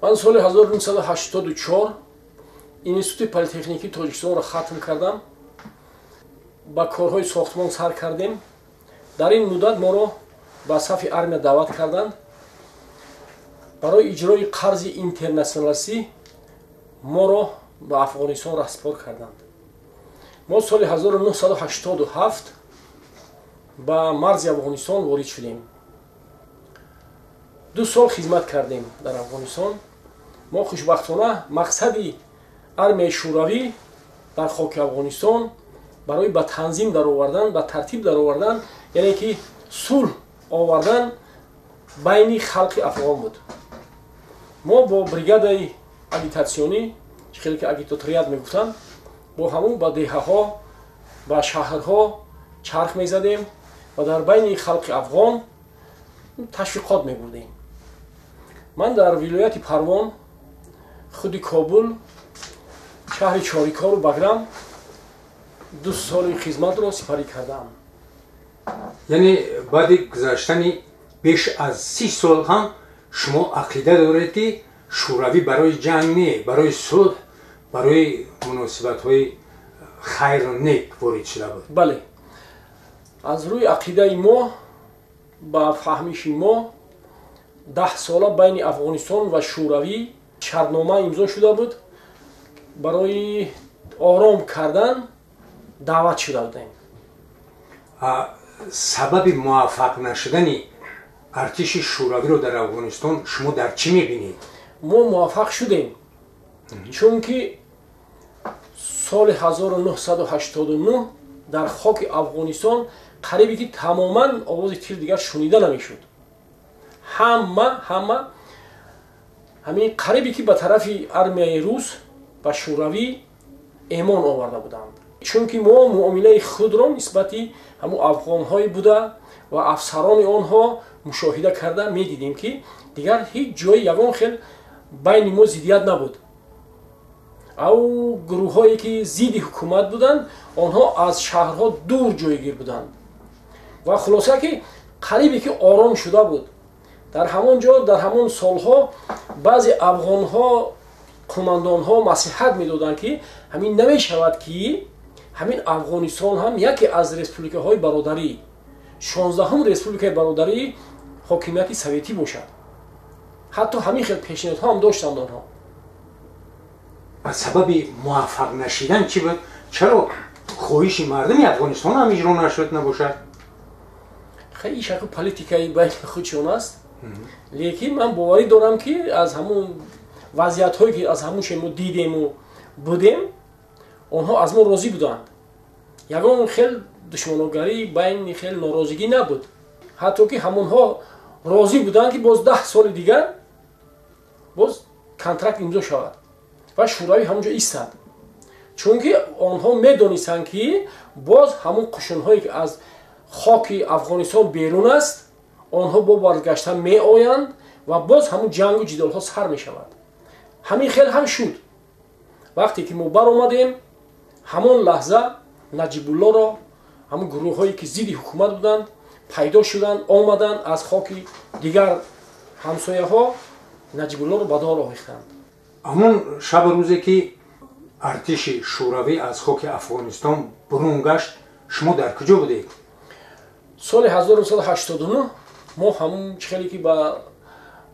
من سال 1984 институти политехникии тоҷикистонро хатм кардам. ба корҳои сохтмон сар кардем. дар ин муддат моро ба сафи армия даъват карданд. барои иҷрои қарзи интернационалистӣ моро ба афғонистон раҳбор карданд. мо соли 1987 ба марзи афғонистон ворид шудем. 2 сол хизмат кардем дар афғонистон. мо хушбахтона мақсади армияи шӯравӣ дар хоки афғонистон барои ба танзим даровардан, ба тартиб даровардан, яъне ки сулҳ овардан байни халқи афғон буд. мо бо бригадаи агитатсионӣ, хеле ки агитаторият мегуфтанд, бо ҳамон ба деҳаҳо, ба шаҳрҳо чарх мезадем ва дар байни халқи афғон ташвиқот мебурдем. ман дар вилояти Парвон, худи Кобул, шаҳри Чорикору Баграм 2 соли хизматро сипарӣ кардам. яъне баъди гузаштани беш аз 30 сол ҳам шумо ақида доред ки шӯравӣ барои ҷанг не, барои сулҳ, барои муносибатҳои хайру нек ворид шуда буд. бале, аз рӯи ақидаи мо ба фаҳмиши мо 10 сола байни афғонистон ва шӯравӣ шартнома имзо шуда буд. барои ором кардан даъват шуда будем. сабаби муваффақ нашудани артиши шӯравиро дар афғонистон шумо дар чӣ мебинед? мо муваффақ шудем, чунки соли 1989 дар хоки афғонистон қарибе ки тамоман овози тир дигар шунида намешуд. ҳама ҳамин қарибе ки ба тарафи армияи рус ба шӯравӣ эмон оварда буданд. чунки мо муомилаи худро нисбати ҳамон афғонҳое буда ва афсарони онҳо мушоҳида карда медидем ки дигар ҳеҷ ҷои ягон хел байни мо зиддият набуд. ав гурӯҳҳое ки зидди ҳукумат буданд, онҳо аз шаҳрҳо дур ҷойгир буданд ва хулоса ки қарибе ки ором шуда буд. дар ҳамон ҷо, дар ҳамон солҳо баъзе афғонҳо, қумандонҳо маслиҳат медоданд ки ҳамин намешавад ки ҳамин афғонистон ҳам яке аз республикаҳои бародарӣ, 16ум республикаи бародарии ҳокимияти советӣ бошад. ҳатто ҳамин хел пешниҳодҳо ҳам доштанд онҳо. сабаби муваффақ нашидан чӣ буд? чаро хоҳиши мардуми афғонистон ҳам иҷро нашуд набошад? хеле шаку политикаи байни худшон аст. лекин ман боварӣ дорам ки аз ҳамон вазъиятҳое ки аз ҳамонше мо дидему будем, онҳо аз мо розӣ буданд. ягон хел душманогарӣ байни хел норозигӣ набуд. ҳатто ки ҳамонҳо розӣ буданд ки боз 10 соли дигар боз контракт имзо шавад ва шӯравӣ ҳамон ҷо истад. чунки онҳо медонистанд ки боз ҳамон қушунҳое ки аз хоки афғонистон берун аст, онҳо бо баргашта меоянд ва боз ҳамон ҷангу ҷидолҳо сар мешавад. ҳамин хел ҳам шуд. вақте ки мо баромадем, ҳамон лаҳза наҷибуллоро, ҳамон гурӯҳҳое ки зидди ҳукумат буданд, пайдо шуданд, омаданд аз хоки дигар ҳамсояҳо наҷибуллоро ба дор овехтанд. ҳамон шабу рӯзе ки артиши шӯравӣ аз хоки афғонистон бурун гашт, шумо дар куҷо будед? соли 1989 мо ҳамон хеле ки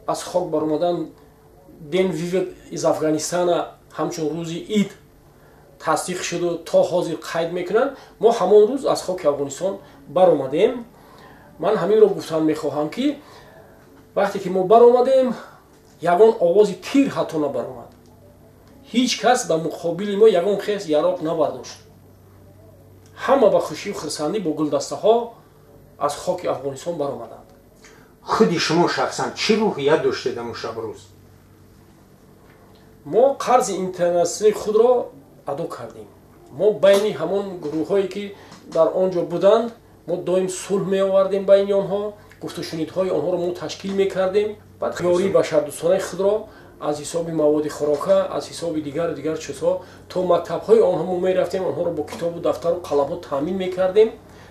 аз хок баромадан ден вивед из афғонистона ҳамчун рӯзи ид тасдиқ шуду то ҳозир қайд мекунанд, мо ҳамон рӯз аз хоки афғонистон баромадем. ман ҳаминро гуфтан мехоҳам ки вақте ки мо баромадем, ягон овози тир ҳатто набаромад. ҳеҷ кас ба муқобили мо ягон хес яроқ набардошт. ҳама ба хушию хурсандӣ бо гулдастаҳо аз хоки афғонистон баромаданд. худи шумо шахсан чӣ рӯҳият доштед ҳамон шабу рӯз? мо қарзи интернационали худро адо кардем. мо байни ҳамон гурӯҳҳое ки дар он ҷо буданд, мо доим сулҳ меовардем байни онҳо, гуфтушунидҳои онҳоро мо ташкил мекардем. баъд ёрии башардӯстонаи худро аз ҳисоби маводи хӯрока, аз ҳисоби дигар чизҳо то мактабҳои онҳо мо мерафтем, онҳоро бо китобу дафтару қаламҳо таъмин мекардем.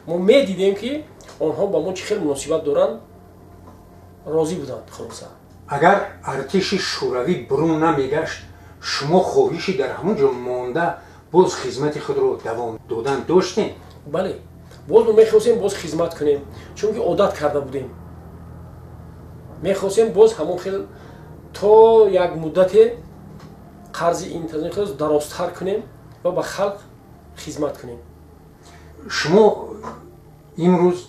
мо медидем ки онҳо ба мо чӣ хел муносибат доранд, розӣ буданд. хулоса اگر ارتش شوروی برون نمیگشت شما خواهشی در همونجا مانده باز خدمت خود رو دوام دادن داشتین؟ بله باز ما میخواستیم باز خدمت کنیم چون که عادت کرده بودیم میخواستیم باز همون خیلی تا یک مدت قرض اینترنت خود درازتر کنیم و به خلق خدمت کنیم. شما امروز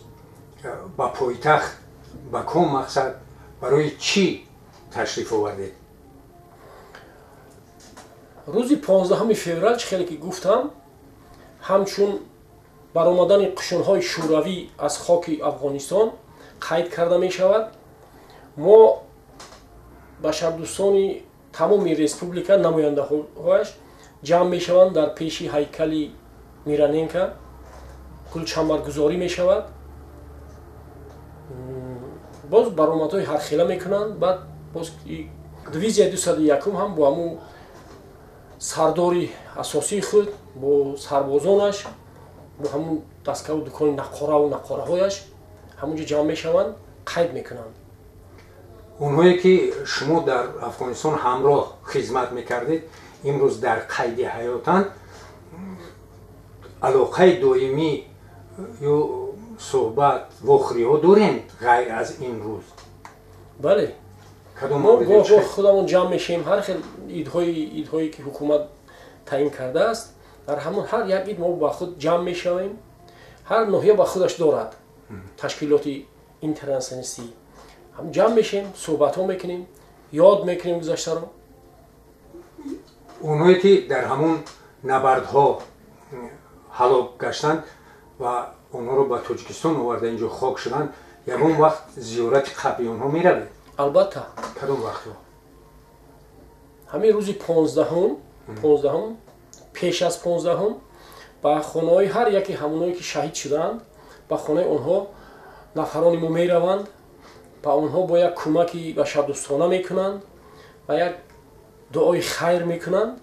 با پایتخت با کدام مقصد برای چی تشریف آوردید؟ روزی 15 فوریه خیلی که گفتم همچون برآمدن قشون‌های شوروی از خاک افغانستان قید کرده می شود ما بشردوستانی تمام республика намояндаҳояш ҷамъ мешаванд дар пеши ҳайкали Мироненко гулчамбаргузорӣ мешавад боз баромадҳои ҳархела мекунанд баъд боз дивизияи 201 ҳам бо ҳамун сардори асосии худ бо сарбозонаш бо ҳамун дасткаву дукони нақораву нақораҳояш ҳамунҷо ҷамъ мешаванд қайд мекунанд. اونهایی که شما در افغانستان همراه خدمت میکردید امروز در قید حیاتن علاقه دائمی یا صحبت وخری ها داریم غیر از این روز؟ بله ما گاه خودمون جمع میشیم هر خیلی ایدهایی که حکومت تعیین کرده است در همون هر یک اید ما با خود جمع میشویم هر ناحیه با خودش دارد تشکیلاتی اینترنشنالیستی هم جمع میشیم صحبت ها میکنیم یاد میکنیم گذشته رو. اونهایی که در همون نبردها هلاک گشتند و اونها رو به تاجیکستان آورده اینجا خاک شدند یکون وقت زیارت قبری اونها میروید؟ البته کدام وقت ها؟ همین روزی 15 پیش از 15 با خانه های هر یکی همونایی که شهید شدند با خانه اونها نفران ما میروند با اونها با یک کمکی به شادوستانه میکنند و یک دعای خیر میکنند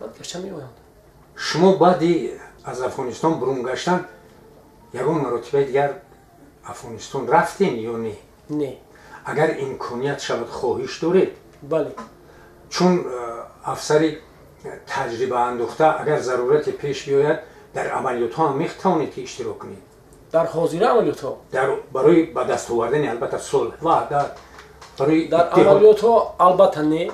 بعد گشته میآیند. شما بعدی از افغانستان برون گشتن یکون مرتبه دیگر افغانستان رفتین یا نه؟ نه. اگر امکانیت شود خواهش دارید؟ بله. چون افسری تجربه اندوخته اگر ضرورت پیش بیاید در عملیات ها هم میتوانید که اشتراک کنید؟ در حاضر عملیات ها؟ برای به دست آوردن البته صلح و برای در عملیات ها البته نه.